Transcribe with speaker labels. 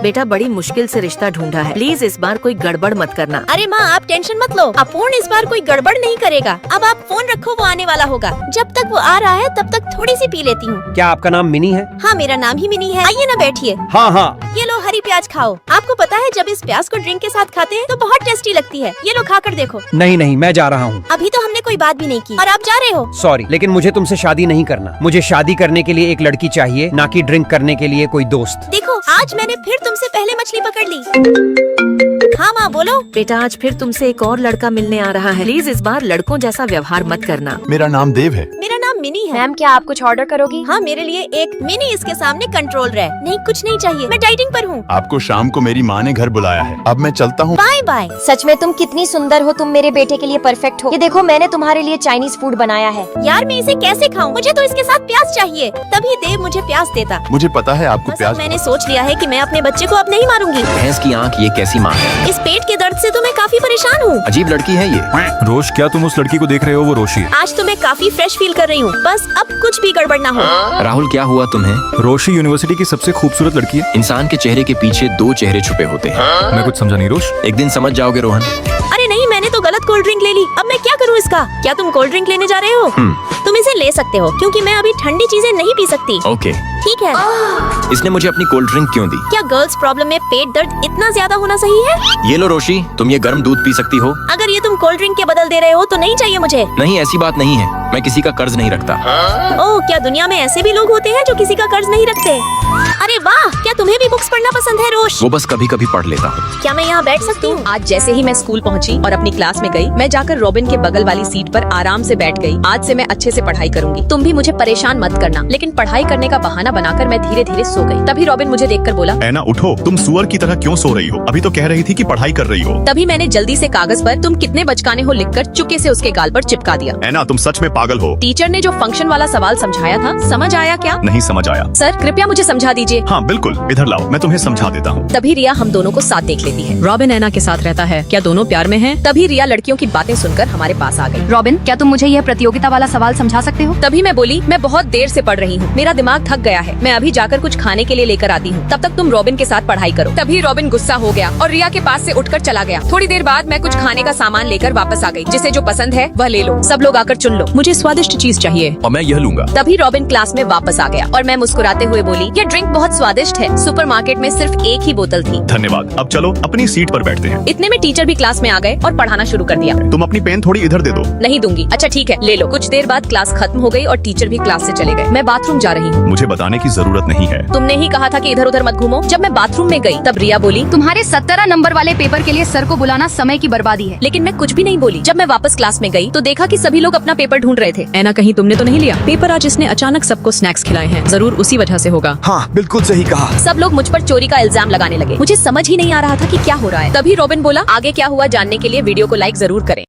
Speaker 1: बेटा बड़ी मुश्किल से रिश्ता ढूंढा है, प्लीज इस बार कोई गड़बड़ मत करना।
Speaker 2: अरे माँ आप टेंशन मत लो, अपूर्ण इस बार कोई गड़बड़ नहीं करेगा। अब आप फोन रखो, वो आने वाला होगा। जब तक वो आ रहा है तब तक थोड़ी सी पी लेती हूँ।
Speaker 3: क्या आपका नाम मिनी है?
Speaker 2: हाँ मेरा नाम ही मिनी है। आइए ना बैठिए।
Speaker 3: हाँ हाँ।
Speaker 2: ये लो हरी प्याज खाओ। आपको पता है जब इस प्याज को ड्रिंक के साथ खाते हैं तो बहुत टेस्टी लगती है। ये लो खा कर देखो।
Speaker 3: नहीं नहीं, मैं जा रहा हूँ।
Speaker 2: अभी तो हमने कोई बात भी नहीं की और आप जा रहे हो।
Speaker 3: सॉरी, लेकिन मुझे तुमसे शादी नहीं करना। मुझे शादी करने के लिए एक लड़की चाहिए, ना कि ड्रिंक करने के लिए कोई दोस्त।
Speaker 2: देखो आज मैंने फिर तुमसे पहले मछली पकड़ ली। हाँ माँ बोलो।
Speaker 1: बेटा आज फिर तुमसे एक और लड़का मिलने आ रहा है, प्लीज इस बार लड़कों जैसा व्यवहार मत करना।
Speaker 4: मेरा नाम देव है।
Speaker 2: मेरा नाम मिनी है।
Speaker 5: मैम क्या आप कुछ ऑर्डर करोगी?
Speaker 2: हाँ मेरे लिए एक मिनी इसके सामने कंट्रोल रहे। नहीं कुछ नहीं चाहिए, मैं डाइटिंग पर हूँ।
Speaker 4: आपको शाम को मेरी माँ ने घर बुलाया है, अब मैं चलता हूँ।
Speaker 2: Bye bye.
Speaker 5: सच में तुम कितनी सुंदर हो, तुम मेरे बेटे के लिए परफेक्ट हो। ये देखो मैंने तुम्हारे लिए चाइनीज फूड बनाया है।
Speaker 2: यार मैं इसे कैसे खाऊं? मुझे तो इसके साथ प्याज चाहिए। तभी देव मुझे प्याज देता।
Speaker 4: मुझे पता है आपको
Speaker 2: बस
Speaker 4: प्याज।
Speaker 2: मैंने सोच लिया है कि मैं अपने बच्चे को अब नहीं मारूंगी।
Speaker 6: भैंस की आंख, ये कैसी माँ है?
Speaker 2: इस पेट के दर्द से तो मैं काफी परेशान हूँ।
Speaker 6: अजीब लड़की है ये।
Speaker 7: रोश, क्या तुम उस लड़की को देख रहे हो? वो रोशी है।
Speaker 2: आज तो मैं काफी फ्रेश फील कर रही हूँ। बस अब कुछ भी गड़बड़ ना हो।
Speaker 6: राहुल क्या हुआ तुम्हें?
Speaker 7: रोशी यूनिवर्सिटी की सबसे खूबसूरत लड़की है।
Speaker 6: इंसान के चेहरे के पीछे दो चेहरे छुपे होते हैं।
Speaker 7: मैं कुछ समझा नहीं रोश।
Speaker 6: एक दिन समझ जाओगे रोहन।
Speaker 2: अरे नहीं मैंने तो गलत कोल्ड ड्रिंक ले ली। अब मैं क्या करूँ इसका? क्या तुम कोल्ड ड्रिंक लेने जा रहे हो? तुम इसे ले सकते हो क्योंकि मैं अभी ठंडी चीजें नहीं पी सकती।
Speaker 6: ओके।
Speaker 2: ठीक है।
Speaker 6: इसने मुझे अपनी कोल्ड ड्रिंक क्यों दी?
Speaker 2: क्या गर्ल्स प्रॉब्लम में पेट दर्द इतना ज्यादा होना सही है?
Speaker 6: ये लो रोशी, तुम ये गर्म दूध पी सकती हो।
Speaker 2: अगर ये तुम कोल्ड ड्रिंक के बदल दे रहे हो तो नहीं चाहिए मुझे।
Speaker 6: नहीं ऐसी बात नहीं है, मैं किसी का कर्ज नहीं रखता।
Speaker 2: ओह क्या दुनिया में ऐसे भी लोग होते हैं जो किसी का कर्ज नहीं रखते? अरे वाह, क्या तुम्हें भी बुक्स पढ़ना पसंद है रोश?
Speaker 6: वो बस कभी कभी पढ़ लेता हूँ।
Speaker 2: क्या मैं यहाँ बैठ सकती हूँ?
Speaker 8: आज जैसे ही मैं स्कूल पहुँची और अपनी क्लास में गई, मैं जाकर रॉबिन के बगल वाली सीट पर आराम से बैठ गई। आज से मैं अच्छे से पढ़ाई करूंगी। तुम भी मुझे परेशान मत करना। लेकिन पढ़ाई करने का बहाना बनाकर मैं धीरे धीरे सो गई। तभी रॉबिन मुझे देखकर बोला,
Speaker 4: ऐना उठो, तुम सुअर की तरह क्यों सो रही हो? अभी तो कह रही थी कि पढ़ाई कर रही हो।
Speaker 8: तभी मैंने जल्दी से कागज पर तुम कितने बचकाने हो लिखकर चुपके से उसके गाल पर चिपका दिया।
Speaker 4: ऐना तुम सच में पागल हो।
Speaker 8: टीचर ने जो फंक्शन वाला सवाल समझाया था, समझ आया क्या?
Speaker 4: नहीं समझ आया।
Speaker 8: सर कृपया मुझे समझा दीजिए।
Speaker 4: हाँ बिल्कुल, इधर लाओ, मैं तुम्हें समझा देता हूँ।
Speaker 8: तभी रिया हम दोनों को साथ देख लेती है। रॉबिन ऐना के साथ रहता है, क्या दोनों प्यार में हैं? तभी रिया लड़कियों की बातें सुनकर हमारे पास आ गई।
Speaker 5: रॉबिन क्या तुम मुझे यह प्रतियोगिता वाला सवाल समझा सकते हो?
Speaker 8: तभी मैं बोली, मैं बहुत देर से पढ़ रही हूँ, मेरा दिमाग थक गया है, मैं अभी जाकर कुछ खाने के लिए लेकर आती हूँ, तब तक तुम रॉबिन के साथ पढ़ाई करो। तभी रॉबिन गुस्सा हो गया और रिया के पास से उठकर चला गया। थोड़ी देर बाद मैं कुछ खाने का सामान लेकर वापस आ गई। जिसे जो पसंद है वह ले लो, सब लोग आकर चुन लो, मुझे स्वादिष्ट चीज चाहिए।
Speaker 6: और मैं यह लूंगा।
Speaker 8: तभी रॉबिन क्लास में वापस आ गया और मैं मुस्कुराते हुए बोली, ये ड्रिंक बहुत स्वादिष्ट है, सुपरमार्केट में सिर्फ एक ही बोतल थी।
Speaker 4: धन्यवाद, अब चलो अपनी सीट पर बैठते हैं।
Speaker 8: इतने में टीचर भी क्लास में आ गए और पढ़ाना शुरू कर दिया।
Speaker 4: तुम अपनी पेन थोड़ी इधर दे दो।
Speaker 8: नहीं दूंगी। अच्छा ठीक है ले लो। कुछ देर बाद क्लास खत्म हो गई और टीचर भी क्लास से चले गए। मैं बाथरूम जा रही हूँ।
Speaker 4: मुझे बताने की जरूरत नहीं है।
Speaker 8: तुमने ही कहा था कि इधर उधर मत घूमो। जब मैं बाथरूम में गई तब रिया बोली,
Speaker 5: तुम्हारे 17 नंबर वाले पेपर के लिए सर को बुलाना समय की बर्बादी है।
Speaker 8: लेकिन मैं कुछ भी नहीं बोली। जब मैं वापस क्लास में गई तो देखा कि सभी लोग अपना पेपर ढूंढ रहे थे। ऐना कहीं तुमने तो नहीं लिया पेपर? आज इसने अचानक सबको स्नैक्स खिलाए हैं, जरूर उसी वजह से होगा।
Speaker 3: हाँ बिल्कुल सही कहा।
Speaker 8: सब लोग मुझ पर चोरी का इल्जाम लगाने लगे। मुझे समझ ही नहीं आ रहा था कि क्या हो रहा है। तभी रॉबिन बोला, आगे क्या हुआ जानने के लिए वीडियो को लाइक जरूर करें।